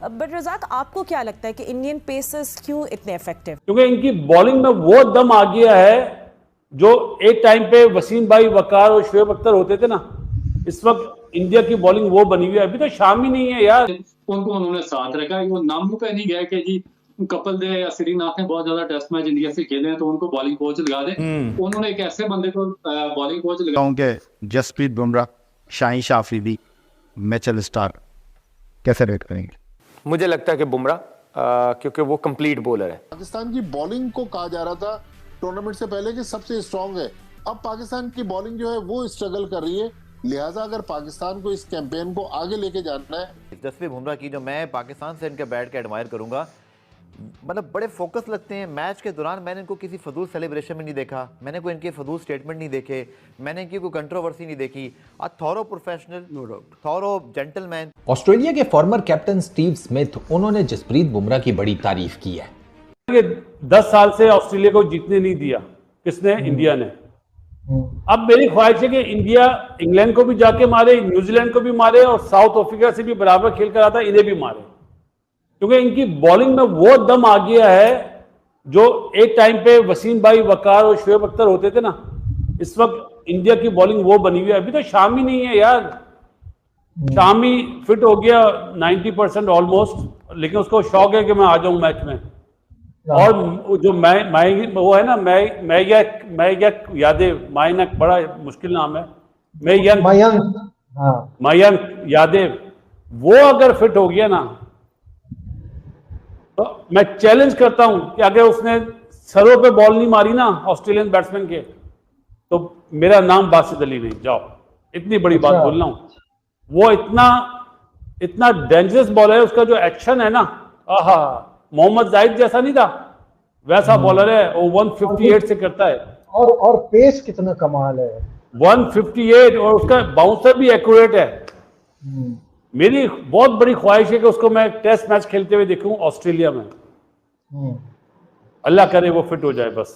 But Razzaq, आपको क्या लगता है कि इंडियन पेसर्स क्यों इतने इफेक्टिव? क्योंकि इनकी बॉलिंग में वो दम आ गया है जो एक टाइम पे वसीम भाई, वकार और शोएब अख्तर होते थे ना, इस वक्त इंडिया की बॉलिंग वो बनी हुई है। अभी तो शामी नहीं है यार। उनको उन्होंने साथ रखा है, वो नाम पे नहीं गया कि जी कपिल देव या श्रीनाथ ने बहुत ज्यादा टेस्ट मैच इंडिया से खेले हैं तो उनको बॉलिंग कोच लगा दे। उन्होंने एक ऐसे बंदे को बॉलिंग कोच लगा। जसप्रीत बुमराह, शाहीन अफरीदी, मिचेल स्टार्क कैसे रेट करेंगे? मुझे लगता है कि बुमराह, क्योंकि वो कंप्लीट बॉलर है। पाकिस्तान की बॉलिंग को कहा जा रहा था टूर्नामेंट से पहले कि सबसे स्ट्रांग है। अब पाकिस्तान की बॉलिंग जो है वो स्ट्रगल कर रही है, लिहाजा अगर पाकिस्तान को इस कैंपेन को आगे लेके जाना है। जसप्रीत बुमराह की जो मैं पाकिस्तान से इनके बैट के एडमायर करूंगा, मतलब बड़े फोकस लगते हैं मैच के दौरान। मैंने इनको किसी फजूल सेलिब्रेशन में नहीं देखा, मैंने कोई इनके फजूल स्टेटमेंट नहीं देखे, मैंने इनकी कोई कंट्रोवर्सी नहीं देखी। A thorough professional, no doubt, thorough gentleman. Australia के फॉर्मर कैप्टन स्टीव स्मिथ, उन्होंने जसप्रीत बुमराह की बड़ी तारीफ की है। 10 साल से ऑस्ट्रेलिया को जीतने नहीं दिया, किसने? इंडिया ने। अब मेरी ख्वाहिश है कि इंडिया इंग्लैंड को भी जाके मारे, न्यूजीलैंड को भी मारे और साउथ अफ्रीका से भी बराबर खेल कर आता, इन्हें भी मारे। क्योंकि इनकी बॉलिंग में वो दम आ गया है जो एक टाइम पे वसीम भाई, वकार और शोएब अख्तर होते थे ना, इस वक्त इंडिया की बॉलिंग वो बनी हुई है। अभी तो शामी नहीं है यार। शामी फिट हो गया 90% ऑलमोस्ट, लेकिन उसको शौक है कि मैं आ जाऊं मैच में। और जो मैं वो है ना, मैं यादेव, मायनक, बड़ा मुश्किल नाम है, मयंक यादेव, वो अगर फिट हो गया ना तो मैं चैलेंज करता हूं कि अगर उसने सरों पे बॉल नहीं मारी ना ऑस्ट्रेलियन बैट्समैन के, तो मेरा नाम बासित अली नहीं। जाओ, इतनी बड़ी बात बोल रहा हूं। वो इतना डेंजरस बॉलर है, उसका जो एक्शन है ना, आहा, मोहम्मद जाहिद जैसा नहीं था वैसा बॉलर है। वो 158 से करता है और पेस कितना कमाल है, 158, और उसका बाउंसर भी एक्यूरेट है। मेरी बहुत बड़ी ख्वाहिश है कि उसको मैं टेस्ट मैच खेलते हुए देखूं ऑस्ट्रेलिया में। अल्लाह करे वो फिट हो जाए बस।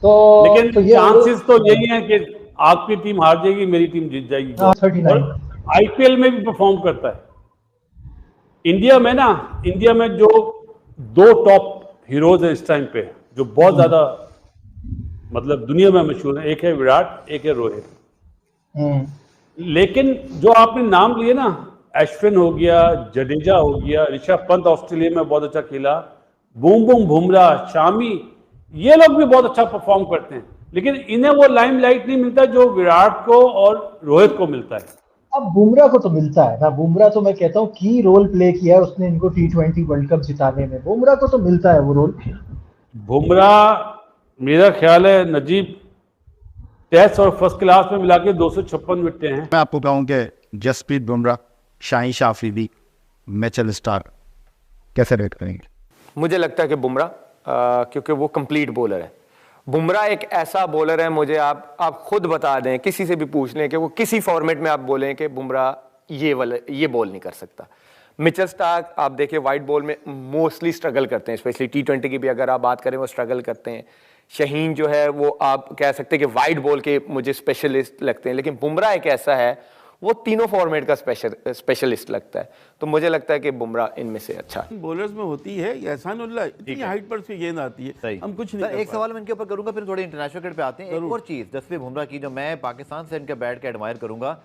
लेकिन चांसेस तो यही है कि आपकी टीम हार जाएगी, मेरी टीम जीत जाएगी। और आईपीएल में भी परफॉर्म करता है। इंडिया में जो 2 टॉप हीरोज है इस टाइम पे, जो बहुत ज्यादा मतलब दुनिया में मशहूर है, एक है विराट, एक है रोहित। लेकिन जो आपने नाम लिए ना, अश्विन हो गया, जडेजा हो गया, ऋषभ पंत ऑस्ट्रेलिया में बहुत अच्छा खेला, बुमराह, शामी, ये लोग भी बहुत अच्छा परफॉर्म करते हैं, लेकिन इन्हें वो लाइमलाइट नहीं मिलता जो विराट को और रोहित को मिलता है। अब बुमराह को तो मिलता है ना। बुमराह तो मैं कहता हूँ की रोल प्ले किया है उसने इनको T20 वर्ल्ड कप जिताने में। बुमराह को तो मिलता है वो रोल। बुमराह मेरा ख्याल है नजीब टेस्ट और फर्स्ट क्लास में मिला के 256 विकेटें हैं। मैं आपको कहूँ कि जसप्रीत बुमराह, शाहीन अफरीदी, मिचेल स्टार्क कैसे रेट करेंगे? मुझे लगता है कि बुमराह, क्योंकि वो कंप्लीट बॉलर है। बुमराह एक ऐसा बॉलर है, मुझे आप खुद बता दें, किसी से भी पूछ लें कि वो किसी फॉर्मेट में आप बोलें कि बुमराह ये बॉल नहीं कर सकता। मिचेल स्टार्क आप देखिए वाइट बॉल में मोस्टली स्ट्रगल करते हैं, स्पेशली T20 की भी अगर आप बात करें वो स्ट्रगल करते हैं। शाहीन जो है वो आप कह सकते हैं कि वाइट बॉल के मुझे स्पेशलिस्ट लगते हैं, लेकिन बुमराह एक ऐसा है वो तीनों फॉर्मेट का स्पेशलिस्ट लगता है। तो मुझे लगता है कि बुमराह इनमें से अच्छा है। बॉलर्स में होती है एहसानुल्लाह, इतनी हाइट पर से गेंद आती है, हम कुछ नहीं। एक सवाल मैं इनके ऊपर करूंगा, फिर थोड़े इंटरनेशनल क्रिकेट पे आते हैं। एक और चीज जसप्रीत बुमराह की जो मैं पाकिस्तान से इनके बैट के एडमायर करूंगा,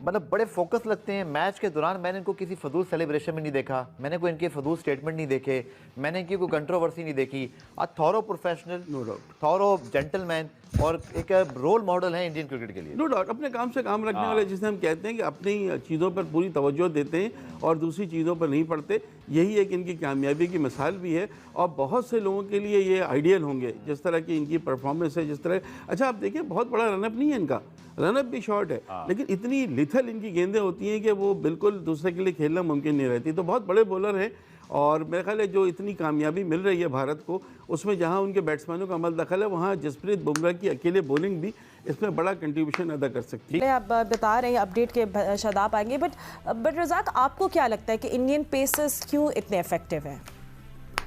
मतलब बड़े फोकस लगते हैं मैच के दौरान। मैंने इनको किसी फजूल सेलिब्रेशन में नहीं देखा, मैंने कोई इनके फजूल स्टेटमेंट नहीं देखे, मैंने इनकी कोई कंट्रोवर्सी नहीं देखी। A thorough professional, no doubt, thorough gentleman, और एक रोल मॉडल है इंडियन क्रिकेट के लिए। नो डाउट, अपने काम से काम रखने वाले, जिसे हम कहते हैं कि अपनी चीज़ों पर पूरी तवज्जो देते हैं और दूसरी चीज़ों पर नहीं पड़ते। यही एक इनकी कामयाबी की मिसाल भी है और बहुत से लोगों के लिए ये आइडियल होंगे जिस तरह की इनकी परफॉर्मेंस है, जिस तरह। अच्छा आप देखिए, बहुत बड़ा रनअप नहीं है इनका, रनअप भी शॉर्ट है, लेकिन इतनी लिथल इनकी गेंदें होती हैं कि वो बिल्कुल दूसरे के लिए खेलना मुमकिन नहीं रहती। तो बहुत बड़े बॉलर हैं और मेरे ख्याल है जो इतनी कामयाबी मिल रही है भारत को, उसमें जहां उनके बैट्समैनों का अमल दखल है, वहां जसप्रीत बुमराह की अकेले बॉलिंग भी इसमें बड़ा कंट्रीब्यूशन अदा कर सकती है। आप बता रहे हैं अपडेट के शादाब आएंगे, बट रज़ाक, आपको क्या लगता है कि इंडियन पेसर्स क्यों इतने इफेक्टिव हैं?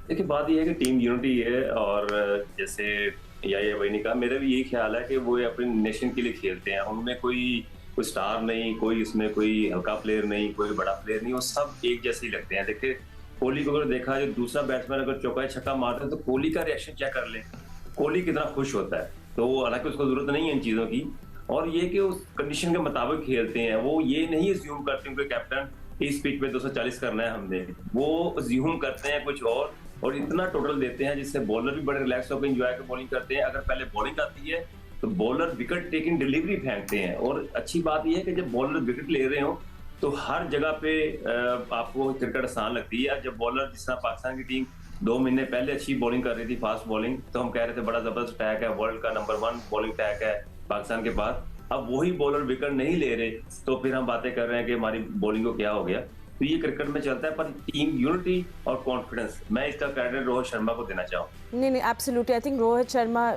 देखिए, बात यह है कि टीम यूनिटी है, और जैसे या वही नहीं कहा, मेरा भी यही ख्याल है कि वो अपने नेशन के लिए खेलते हैं। उनमें कोई कोई स्टार नहीं, कोई इसमें कोई हल्का प्लेयर नहीं, कोई बड़ा प्लेयर नहीं, वो सब एक जैसे ही लगते हैं। देखिए कोहली को अगर देखा, जो दूसरा बैट्समैन अगर चौका छक्का मारता है तो कोहली का रिएक्शन चेक कर ले, कोहली कितना खुश होता है। तो हालांकि उसको जरूरत नहीं है इन चीजों की, और ये कि उस कंडीशन के मुताबिक खेलते हैं। वो ये नहीं अज्यूम करते कि कैप्टन इस पिच पे 240 करना है हमने, वो अज्यूम करते हैं कुछ और इतना टोटल देते हैं जिससे बॉलर भी बड़े रिलैक्स होकर एंजॉय कर बॉलिंग करते हैं। अगर पहले बॉलिंग आती है तो बॉलर विकेट टेकिंग डिलीवरी फेंकते हैं। और अच्छी बात यह है कि जब बॉलर विकेट ले रहे हो तो हर जगह पे आपको क्रिकेट आसान लगती है। जब बॉलर, जिस तरह पाकिस्तान की टीम 2 महीने पहले अच्छी बॉलिंग कर रही थी, फास्ट बॉलिंग, तो हम कह रहे थे बड़ा जबरदस्त अटैक है, वर्ल्ड का नंबर 1 बॉलिंग अटैक है पाकिस्तान के बाद। अब वही बॉलर विकेट नहीं ले रहे तो फिर हम बातें कर रहे हैं कि हमारी बॉलिंग को क्या हो गया। तो ये क्रिकेट में चलता है, पर टीम यूनिटी और कॉन्फिडेंस, मैं इसका क्रेडिट रोहित शर्मा को देना चाहूँ। नहीं, absolutely, I think Rohit Sharma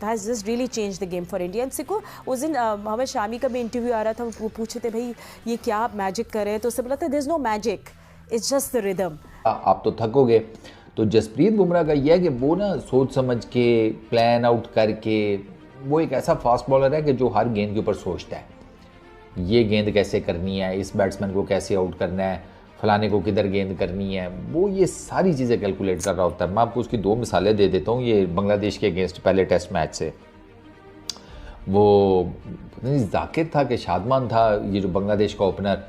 has just really changed the game for India. And सिको उस दिन मोहम्मद शामी का भी इंटरव्यू आ रहा था, वो पूछे थे भाई ये क्या आप मैजिक कर रहे हैं, तो उससे बोला था there's no magic, it's just the rhythm. आप तो थकोगे। तो जसप्रीत बुमराह का यह है कि वो ना सोच समझ के प्लान आउट करके, वो एक ऐसा फास्ट बॉलर है कि जो हर गेंद के ऊपर सोचता है, ये गेंद कैसे करनी है, इस बैट्समैन को कैसे आउट करना है, फलाने को किधर गेंद करनी है, वो ये सारी चीज़ें कैलकुलेट कर रहा होता है। मैं आपको उसकी 2 मिसालें दे देता हूँ। ये बांग्लादेश के अगेंस्ट पहले टेस्ट मैच से, वो जाकिर था कि शादमान था, ये जो बांग्लादेश का ओपनर,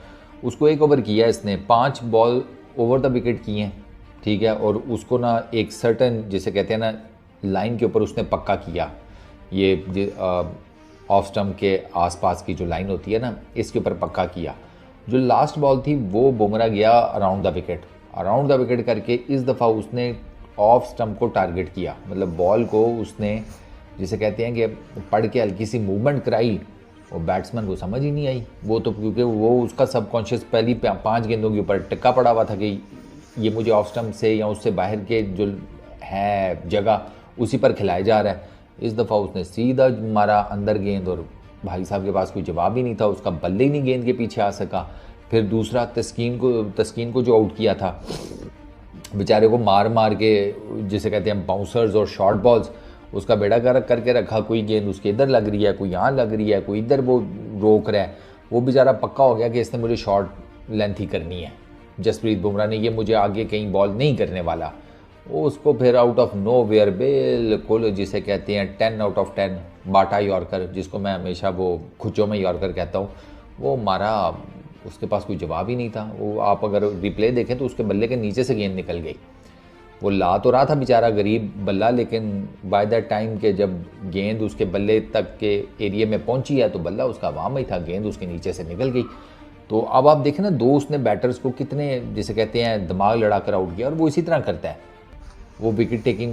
उसको 1 ओवर किया इसने, 5 बॉल ओवर द विकेट किए हैं, ठीक है, और उसको ना एक सर्टन, जिसे कहते हैं ना, लाइन के ऊपर उसने पक्का किया। ये ऑफ स्टम्प के आसपास की जो लाइन होती है ना, इसके ऊपर पक्का किया। जो लास्ट बॉल थी वो बुमराह गया अराउंड द विकेट करके इस दफ़ा उसने ऑफ स्टम्प को टारगेट किया, मतलब बॉल को उसने, जिसे कहते हैं कि पढ़ के हल्की सी मूवमेंट कराई, वो बैट्समैन को समझ ही नहीं आई। वो तो क्योंकि वो उसका सबकॉन्शियस पहली 5 गेंदों के ऊपर टिक्का पड़ा हुआ था कि ये मुझे ऑफ स्टम्प से या उससे बाहर के जो है जगह उसी पर खिलाया जा रहा है। इस दफ़ा उसने सीधा मारा अंदर गेंद, और भाई साहब के पास कोई जवाब ही नहीं था, उसका बल्ले ही नहीं गेंद के पीछे आ सका। फिर दूसरा तस्कीन को जो आउट किया था, बेचारे को मार के, जिसे कहते हैं बाउंसर्स और शॉर्ट बॉल्स, उसका बेड़ा गर्क करके रखा। कोई गेंद उसके इधर लग रही है, कोई यहाँ लग रही है, कोई इधर वो रोक रहा है। वो बेचारा पक्का हो गया कि इसने मुझे शॉर्ट लेंथ ही करनी है, जसप्रीत बुमराह ने, ये मुझे आगे कहीं बॉल नहीं करने वाला। उसको फिर आउट ऑफ नो वेयर बिल्कुल, जिसे कहते हैं 10 आउट ऑफ 10 बाटा यॉर्कर, जिसको मैं हमेशा वो खुचों में यॉर्कर कहता हूँ, वो मारा। उसके पास कोई जवाब ही नहीं था। वो आप अगर रिप्ले देखें तो उसके बल्ले के नीचे से गेंद निकल गई। वो ला तो रहा था बेचारा गरीब बल्ला, लेकिन बाय द टाइम के जब गेंद उसके बल्ले तक के एरिया में पहुंची है तो बल्ला उसका वहाँ में ही था, गेंद उसके नीचे से निकल गई। तो अब आप देखें ना, 2 उसने बैटर्स को कितने, जिसे कहते हैं, दिमाग लड़ा कर आउट किया, और वो इसी तरह करता है। वो विकेट टेकिंग